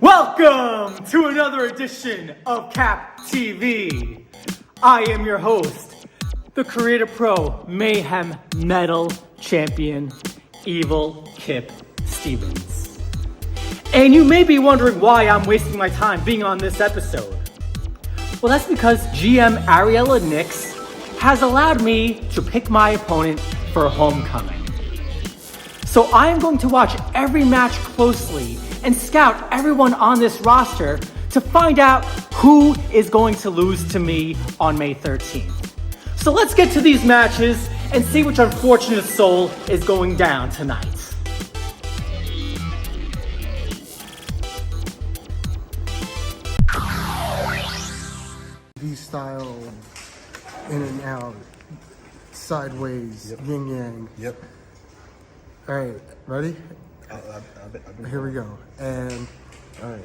Welcome to another edition of Cap TV. I am your host, the Creator Pro Mayhem Medal Champion, Evil Kip Stevens. And you may be wondering why I'm wasting my time being on this episode. Well, that's because GM Ariella Nix has allowed me to pick my opponent for homecoming. So I am going to watch every match closely and scout everyone on this roster to find out who is going to lose to me on May 13th. So let's get to these matches and see which unfortunate soul is going down tonight. V-style, in and out, sideways, yin yang. Yep. All right, ready? Here we go. go. And all right,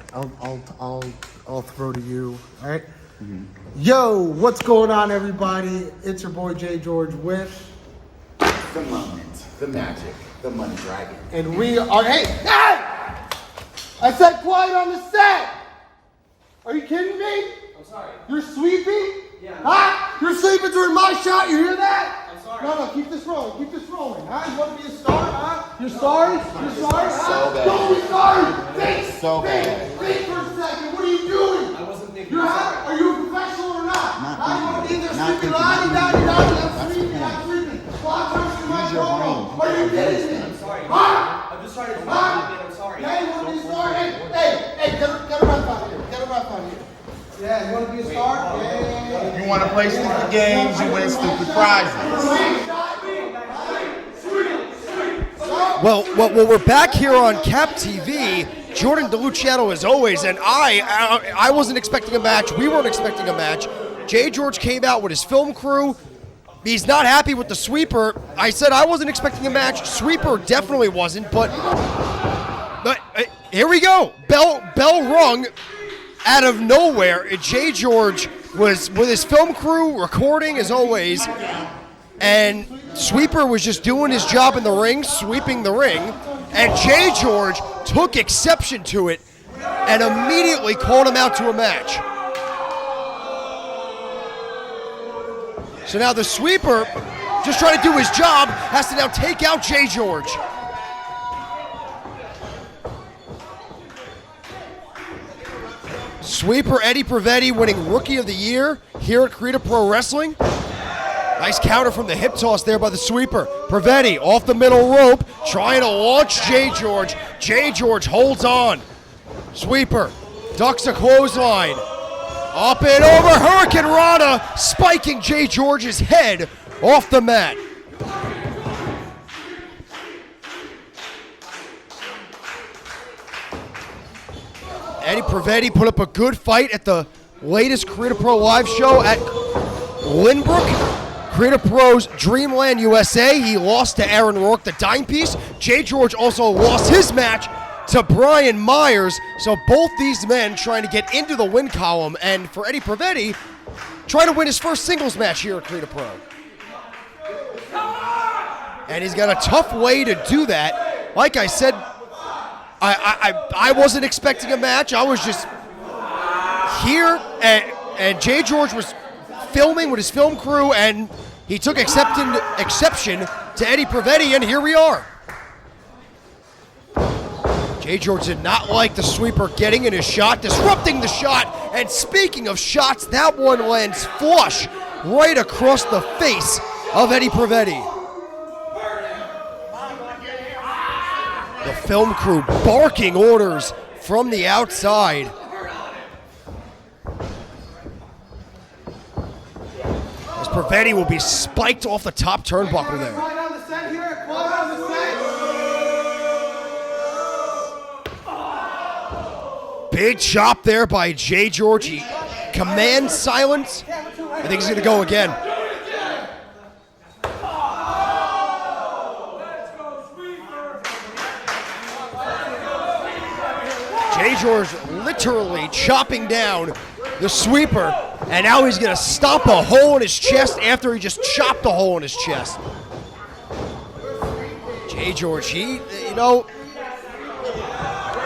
I'll throw to you. All right. Mm-hmm. Yo, what's going on, everybody? It's your boy Jay George with The moment, the magic, the money dragon. and we are. Hey! I said quiet on the set. Are you kidding me? I'm sorry. You're sweeping? Yeah. Huh? You're sleeping during my shot. You hear that? I'm sorry. No, keep this rolling. Keep this rolling. Huh? You want to be a star? Huh? You're sorry? You're sorry? So Huh? bad. Don't be sorry. Think. So think. bad. Think for a second. What are you doing? I wasn't thinking. You're huh? Are you a professional or not? Not Huh? You want to be thinking. there Not sleeping? thinking. I'm That's sleeping. the I'm point. sleeping. Well, I'm touching my Use your phone. brain. Are you kidding me? I'm sorry. Huh? I'm just trying to do Huh? I'm sorry. Yeah, you want to be a star? Hey, get a ref out here. Get a ref out here. Yeah, you want to be a star? Yeah. You want to play stupid games, you win stupid prizes. Well, we're back here on Cap TV. Jordan DeLuciano as always, and I wasn't expecting a match. We weren't expecting a match. Jay George came out with his film crew. He's not happy with the sweeper. I said I wasn't expecting a match. Sweeper definitely wasn't, but here we go. Bell rung out of nowhere. Jay George was with his film crew recording as always, and Sweeper was just doing his job in the ring, sweeping the ring, and Jay George took exception to it and immediately called him out to a match. So now the Sweeper, just trying to do his job, has to now take out Jay George. Sweeper Eddie Prevedi winning Rookie of the Year here at Creator Pro Wrestling. Nice counter from the hip toss there by the Sweeper. Prevedi off the middle rope, trying to launch Jay George. Jay George holds on. Sweeper ducks a clothesline. Up and over, Hurricane Rana spiking Jay George's head off the mat. Eddie Prevedi put up a good fight at the latest Creator Pro live show at Lynbrook, Creator Pro's Dreamland USA. He lost to Aaron Rourke, the dime piece. Jay George also lost his match to Brian Myers. So both these men trying to get into the win column, and for Eddie Prevedi, trying to win his first singles match here at Creator Pro. And he's got a tough way to do that. Like I said, I wasn't expecting a match. I was just here, and Jay George was filming with his film crew, and he took exception to Eddie Prevedi, and here we are. Jay George did not like the Sweeper getting in his shot, disrupting the shot, and speaking of shots, that one lands flush right across the face of Eddie Prevedi. The film crew barking orders from the outside. As Prevedi will be spiked off the top turnbuckle there. Quiet on the set here. Quiet on the set. Big chop there by Jay George. He commands silence. I think he's going to go again. Jay George literally chopping down the Sweeper, and now he's going to stop a hole in his chest after he just chopped a hole in his chest. Jay George,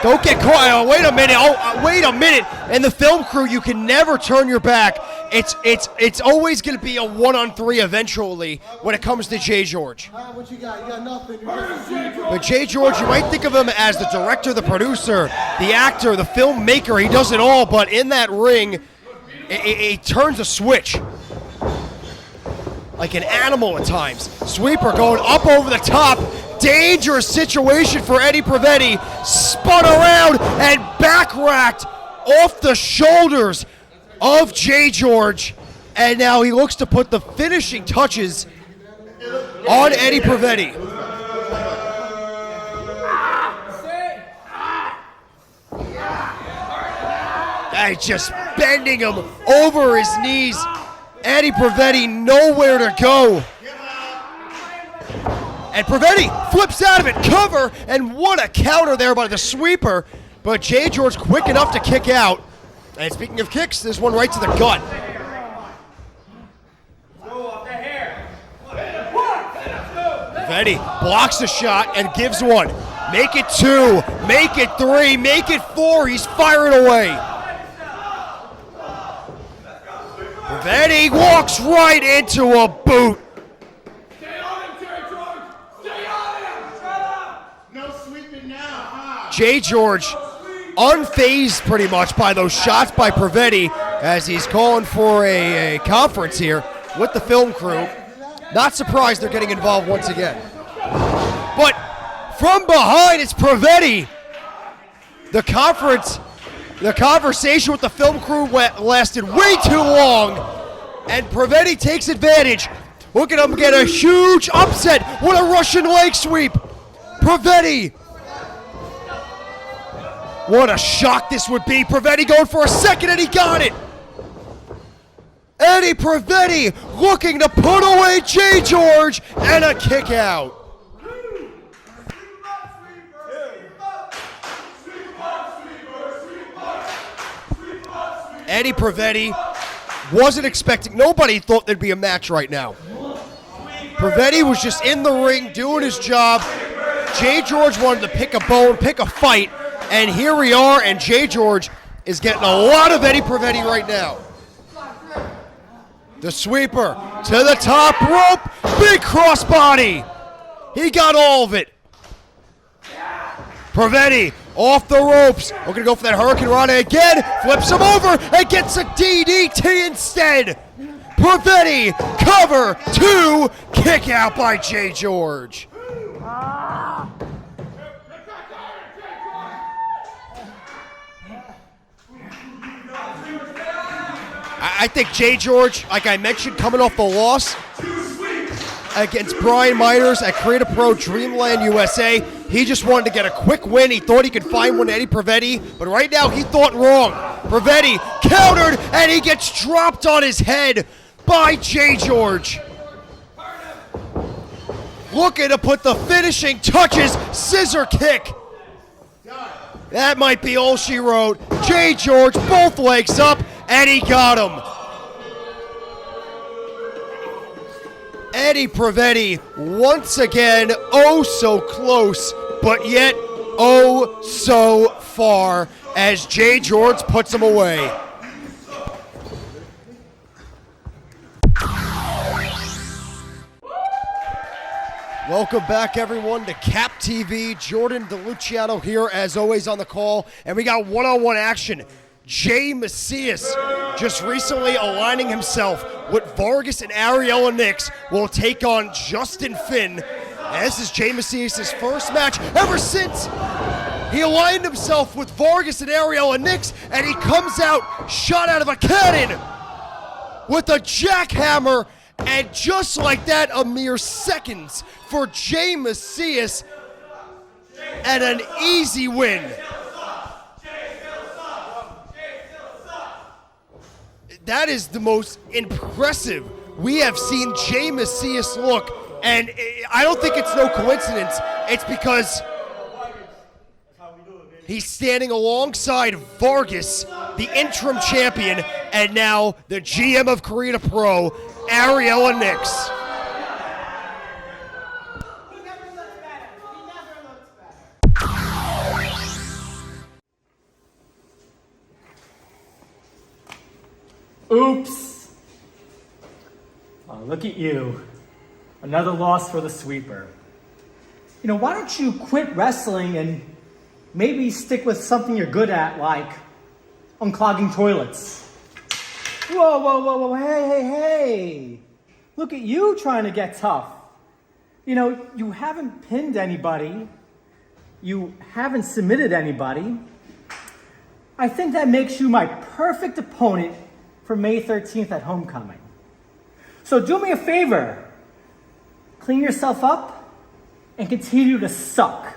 Don't get caught. Oh, wait a minute. Wait a minute. And the film crew, you can never turn your back. It's always going to be a 1-on-3 eventually when it comes to Jay George. What you got? You got nothing. But Jay George, you might think of him as the director, the producer, the actor, the filmmaker. He does it all, but in that ring, he turns a switch. Like an animal at times. Sweeper going up over the top. Dangerous situation for Eddie Preventi. Spun around and back-racked off the shoulders of Jay George. And now he looks to put the finishing touches on Eddie Preventi. Just bending him over his knees. Eddie Preventi nowhere to go. And Preventi flips out of it, cover, and what a counter there by the Sweeper. But Jay George quick enough to kick out. And speaking of kicks, there's one right to the gut. Preventi blocks the shot and gives one. Make it 2, make it 3, make it 4. He's firing away. Preventi walks right into a boot. Jay George unfazed pretty much by those shots by Preventi as he's calling for a conference here with the film crew. Not surprised they're getting involved once again. But from behind, it's Preventi. The conversation with the film crew lasted way too long, and Preventi takes advantage. Look at him get a huge upset. What a Russian leg sweep. Preventi. What a shock this would be. Preventi going for a second, and he got it. Eddie Preventi looking to put away Jay George, and a kick out. Eddie Preventi wasn't expecting, nobody thought there'd be a match right now. Preventi was just in the ring doing his job. Jay George wanted to pick a bone, pick a fight, and here we are, and Jay George is getting a lot of Eddie Preventi right now. The Sweeper to the top rope, big crossbody. He got all of it. Preventi off the ropes. We're going to go for that Hurricane Rana again. Flips him over and gets a DDT instead. Preventi, cover, 2, kick out by Jay George. I think Jay George, like I mentioned, coming off the loss against Brian Miners at Creative Pro Dreamland USA. He just wanted to get a quick win. He thought he could find one to Eddie Preventi, but right now he thought wrong. Preventi countered, and he gets dropped on his head by Jay George. Looking to put the finishing touches, scissor kick. That might be all she wrote. Jay George, both legs up, and he got him. Eddie Preventi once again, oh so close, but yet oh so far as Jay George puts him away. Welcome back, everyone, to Cap TV. Jordan DeLuciano here, as always, on the call, and we got one-on-one action. Jay Macias just recently aligning himself with Vargas and Ariella Nix will take on Justin Finn. And this is Jay Macias' first match ever since he aligned himself with Vargas and Ariella Nix, and he comes out shot out of a cannon with a jackhammer, and just like that, a mere seconds for Jay Macias and an easy win. That is the most impressive we have seen Jay Macias look, and I don't think it's no coincidence. It's because he's standing alongside Vargas, the interim champion, and now the GM of Creative Pro, Ariella Nix. Oops. Oh, look at you. Another loss for the sweeper. You know, why don't you quit wrestling and maybe stick with something you're good at, like unclogging toilets? Whoa, whoa, whoa, whoa, hey. Look at you trying to get tough. You know, you haven't pinned anybody. You haven't submitted anybody. I think that makes you my perfect opponent for May 13th at Homecoming. So do me a favor. Clean yourself up and continue to suck.